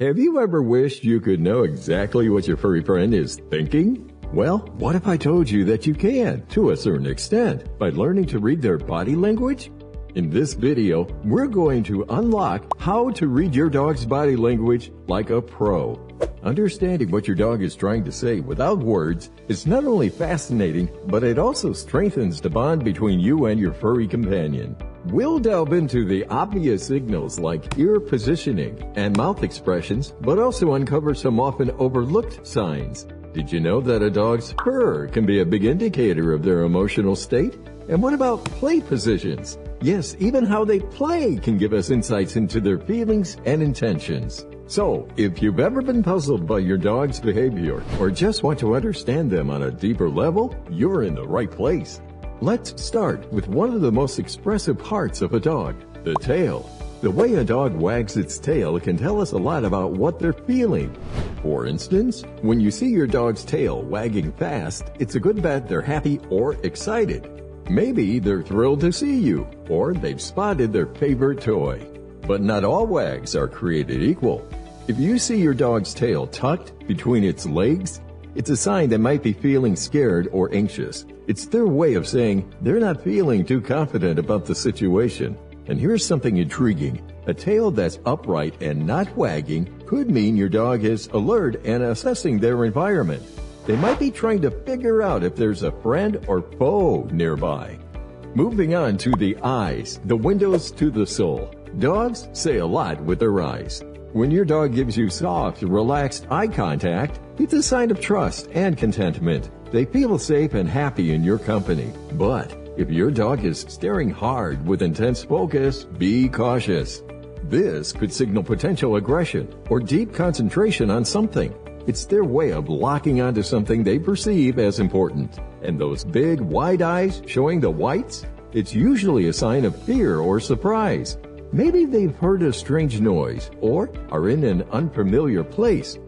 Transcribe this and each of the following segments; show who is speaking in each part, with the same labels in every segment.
Speaker 1: Have you ever wished you could know exactly what your furry friend is thinking? Well, what if I told you that you can, to a certain extent, by learning to read their body language? In this video, we're going to unlock how to read your dog's body language like a pro. Understanding what your dog is trying to say without words is not only fascinating, but it also strengthens the bond between you and your furry companion. We'll delve into the obvious signals like ear positioning and mouth expressions, but also uncover some often overlooked signs. Did you know that a dog's purr can be a big indicator of their emotional state? And what about play positions? Yes, even how they play can give us insights into their feelings and intentions. So, if you've ever been puzzled by your dog's behavior or just want to understand them on a deeper level, you're in the right place. Let's start with one of the most expressive parts of a dog, the tail. The way a dog wags its tail can tell us a lot about what they're feeling. For instance, when you see your dog's tail wagging fast, it's a good bet they're happy or excited. Maybe they're thrilled to see you, or they've spotted their favorite toy. But not all wags are created equal. If you see your dog's tail tucked between its legs, it's a sign they might be feeling scared or anxious. It's their way of saying they're not feeling too confident about the situation. And here's something intriguing. A tail that's upright and not wagging could mean your dog is alert and assessing their environment. They might be trying to figure out if there's a friend or foe nearby. Moving on to the eyes, the windows to the soul. Dogs say a lot with their eyes. When your dog gives you soft, relaxed eye contact, it's a sign of trust and contentment. They feel safe and happy in your company. But if your dog is staring hard with intense focus, be cautious. This could signal potential aggression or deep concentration on something. It's their way of locking onto something they perceive as important. And those big, wide eyes showing the whites? It's usually a sign of fear or surprise. Maybe they've heard a strange noise or are in an unfamiliar place.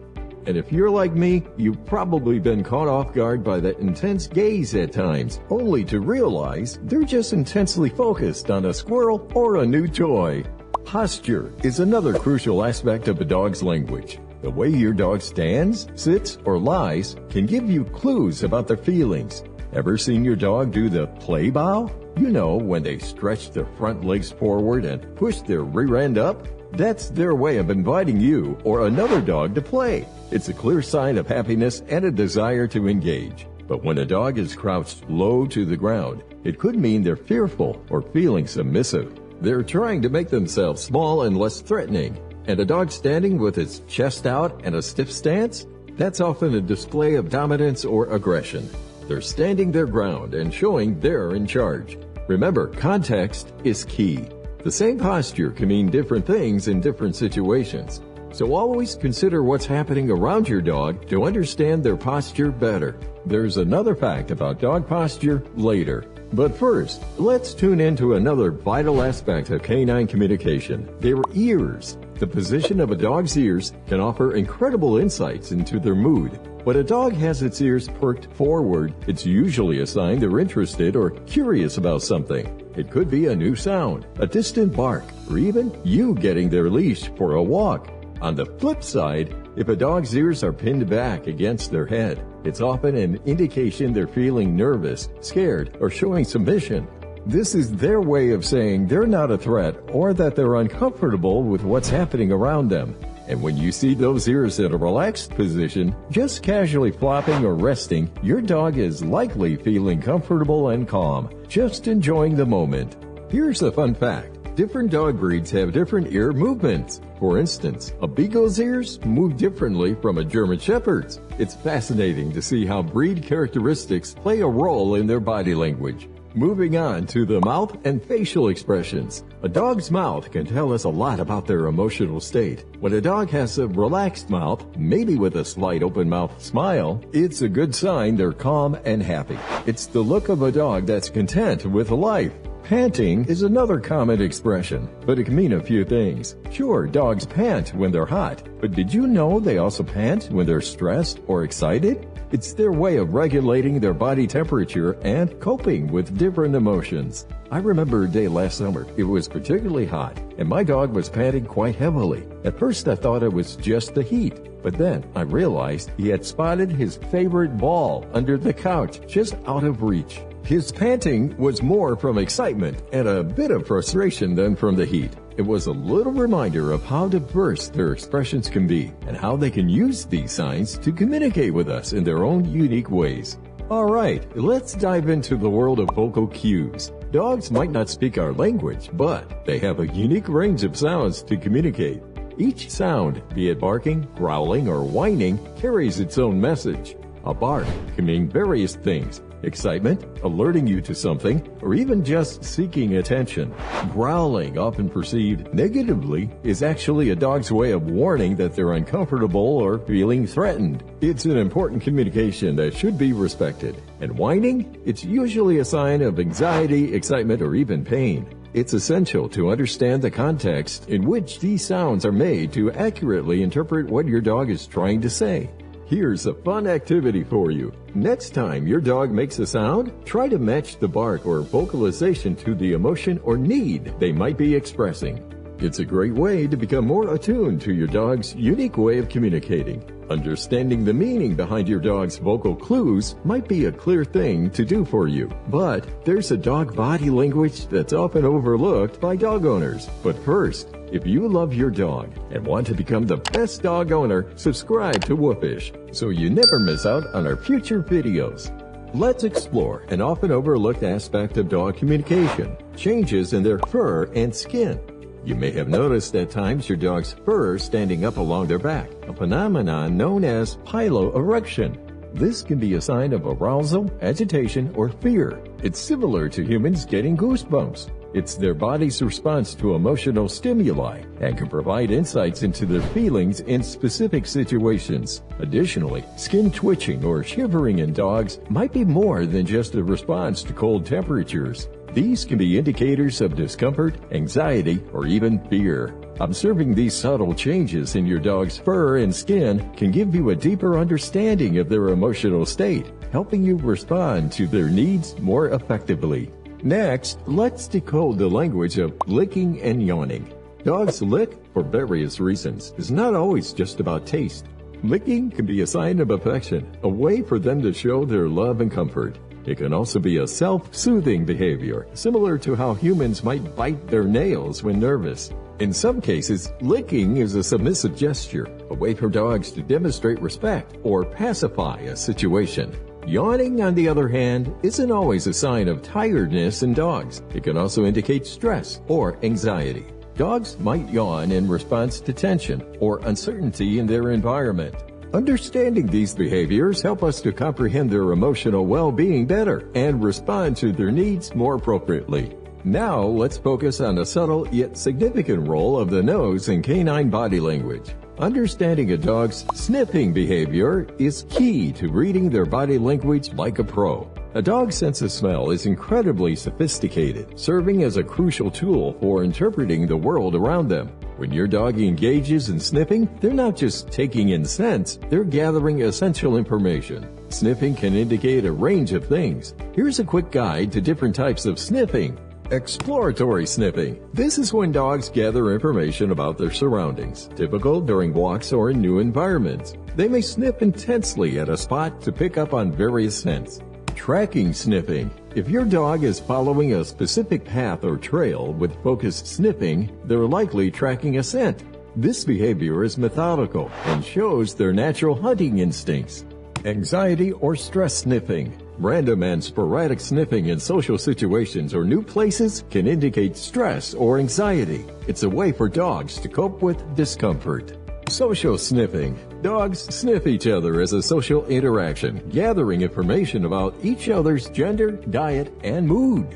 Speaker 1: And if you're like me, you've probably been caught off guard by that intense gaze at times, only to realize they're just intensely focused on a squirrel or a new toy. Posture is another crucial aspect of a dog's language. The way your dog stands, sits, or lies can give you clues about their feelings. Ever seen your dog do the play bow? You know, when they stretch their front legs forward and push their rear end up? That's their way of inviting you or another dog to play. It's a clear sign of happiness and a desire to engage. But when a dog is crouched low to the ground, it could mean they're fearful or feeling submissive. They're trying to make themselves small and less threatening. And a dog standing with its chest out and a stiff stance? That's often a display of dominance or aggression. They're standing their ground and showing they're in charge. Remember, context is key. The same posture can mean different things in different situations. So always consider what's happening around your dog to understand their posture better. There's another fact about dog posture later. But first, let's tune into another vital aspect of canine communication, their ears. The position of a dog's ears can offer incredible insights into their mood. When a dog has its ears perked forward, it's usually a sign they're interested or curious about something. It could be a new sound, a distant bark, or even you getting their leash for a walk. On the flip side, if a dog's ears are pinned back against their head, it's often an indication they're feeling nervous, scared, or showing submission. This is their way of saying they're not a threat or that they're uncomfortable with what's happening around them. And when you see those ears in a relaxed position, just casually flopping or resting, your dog is likely feeling comfortable and calm, just enjoying the moment. Here's a fun fact. Different dog breeds have different ear movements. For instance, a Beagle's ears move differently from a German Shepherd's. It's fascinating to see how breed characteristics play a role in their body language. Moving on to the mouth and facial expressions. A dog's mouth can tell us a lot about their emotional state. When a dog has a relaxed mouth, maybe with a slight open mouth smile, it's a good sign they're calm and happy. It's the look of a dog that's content with life. Panting is another common expression, but it can mean a few things. Sure, dogs pant when they're hot, but did you know they also pant when they're stressed or excited? It's their way of regulating their body temperature and coping with different emotions. I remember a day last summer. It was particularly hot, and my dog was panting quite heavily. At first, I thought it was just the heat, but then I realized he had spotted his favorite ball under the couch, just out of reach. His panting was more from excitement and a bit of frustration than from the heat. It was a little reminder of how diverse their expressions can be and how they can use these signs to communicate with us in their own unique ways. All right, let's dive into the world of vocal cues. Dogs might not speak our language, but they have a unique range of sounds to communicate. Each sound, be it barking, growling, or whining, carries its own message. A bark can mean various things: excitement, alerting you to something, or even just seeking attention. Growling, often perceived negatively, is actually a dog's way of warning that they're uncomfortable or feeling threatened. It's an important communication that should be respected. And whining? It's usually a sign of anxiety, excitement, or even pain. It's essential to understand the context in which these sounds are made to accurately interpret what your dog is trying to say. Here's a fun activity for you. Next time your dog makes a sound, try to match the bark or vocalization to the emotion or need they might be expressing. It's a great way to become more attuned to your dog's unique way of communicating. Understanding the meaning behind your dog's vocal clues might be a clear thing to do for you, but there's a dog body language that's often overlooked by dog owners. But first, if you love your dog and want to become the best dog owner, subscribe to Woofish so you never miss out on our future videos. Let's explore an often overlooked aspect of dog communication: changes in their fur and skin. You may have noticed at times your dog's fur standing up along their back, a phenomenon known as piloerection. This can be a sign of arousal, agitation, or fear. It's similar to humans getting goosebumps. It's their body's response to emotional stimuli and can provide insights into their feelings in specific situations. Additionally, skin twitching or shivering in dogs might be more than just a response to cold temperatures. These can be indicators of discomfort, anxiety, or even fear. Observing these subtle changes in your dog's fur and skin can give you a deeper understanding of their emotional state, helping you respond to their needs more effectively. Next, let's decode the language of licking and yawning. Dogs lick for various reasons. It's not always just about taste. Licking can be a sign of affection, a way for them to show their love and comfort. It can also be a self-soothing behavior, similar to how humans might bite their nails when nervous. In some cases, licking is a submissive gesture, a way for dogs to demonstrate respect or pacify a situation. Yawning, on the other hand, isn't always a sign of tiredness in dogs. It can also indicate stress or anxiety. Dogs might yawn in response to tension or uncertainty in their environment. Understanding these behaviors help us to comprehend their emotional well-being better and respond to their needs more appropriately. Now, let's focus on the subtle yet significant role of the nose in canine body language. Understanding a dog's sniffing behavior is key to reading their body language like a pro. A dog's sense of smell is incredibly sophisticated, serving as a crucial tool for interpreting the world around them. When your dog engages in sniffing, they're not just taking in scents, they're gathering essential information. Sniffing can indicate a range of things. Here's a quick guide to different types of sniffing. Exploratory sniffing. This is when dogs gather information about their surroundings, typical during walks or in new environments. They may sniff intensely at a spot to pick up on various scents. Tracking sniffing. If your dog is following a specific path or trail with focused sniffing, they're likely tracking a scent. This behavior is methodical and shows their natural hunting instincts. Anxiety or stress sniffing. Random and sporadic sniffing in social situations or new places can indicate stress or anxiety. It's a way for dogs to cope with discomfort. Social sniffing. Dogs sniff each other as a social interaction, gathering information about each other's gender, diet, and mood.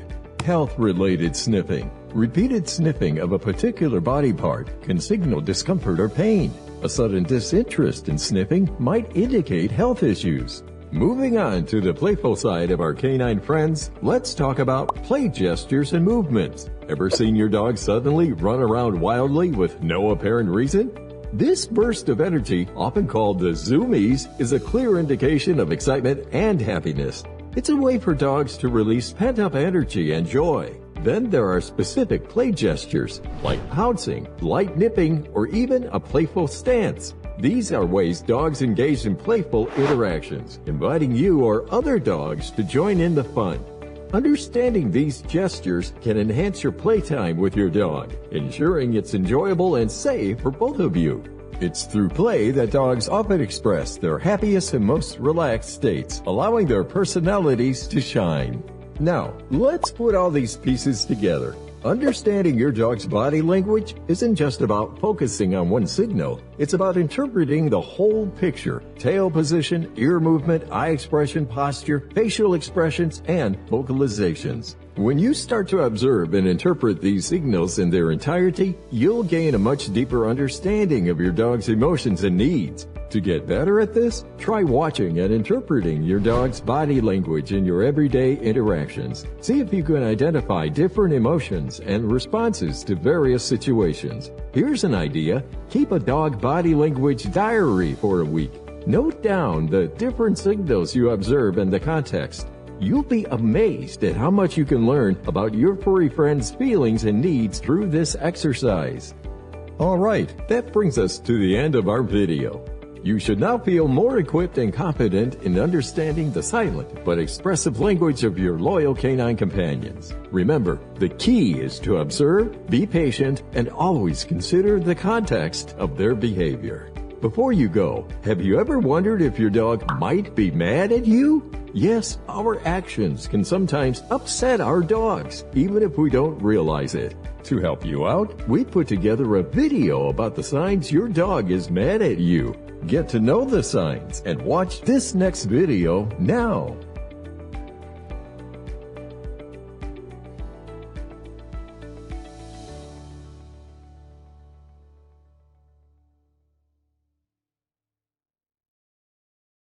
Speaker 1: Health-related sniffing. Repeated sniffing of a particular body part can signal discomfort or pain. A sudden disinterest in sniffing might indicate health issues. Moving on to the playful side of our canine friends, let's talk about play gestures and movements. Ever seen your dog suddenly run around wildly with no apparent reason? This burst of energy, often called the zoomies, is a clear indication of excitement and happiness. It's a way for dogs to release pent-up energy and joy. Then there are specific play gestures, like pouncing, light nipping, or even a playful stance. These are ways dogs engage in playful interactions, inviting you or other dogs to join in the fun. Understanding these gestures can enhance your playtime with your dog, ensuring it's enjoyable and safe for both of you. It's through play that dogs often express their happiest and most relaxed states, allowing their personalities to shine. Now, let's put all these pieces together. Understanding your dog's body language isn't just about focusing on one signal. It's about interpreting the whole picture: tail position, ear movement, eye expression, posture, facial expressions, and vocalizations. When you start to observe and interpret these signals in their entirety, you'll gain a much deeper understanding of your dog's emotions and needs. To get better at this, try watching and interpreting your dog's body language in your everyday interactions. See if you can identify different emotions and responses to various situations. Here's an idea. Keep a dog body language diary for a week. Note down the different signals you observe and the context. You'll be amazed at how much you can learn about your furry friend's feelings and needs through this exercise. All right, that brings us to the end of our video. You should now feel more equipped and confident in understanding the silent but expressive language of your loyal canine companions. Remember, the key is to observe, be patient, and always consider the context of their behavior. Before you go, have you ever wondered if your dog might be mad at you? Yes, our actions can sometimes upset our dogs, even if we don't realize it. To help you out, we put together a video about the signs your dog is mad at you. Get to know the signs and watch this next video now.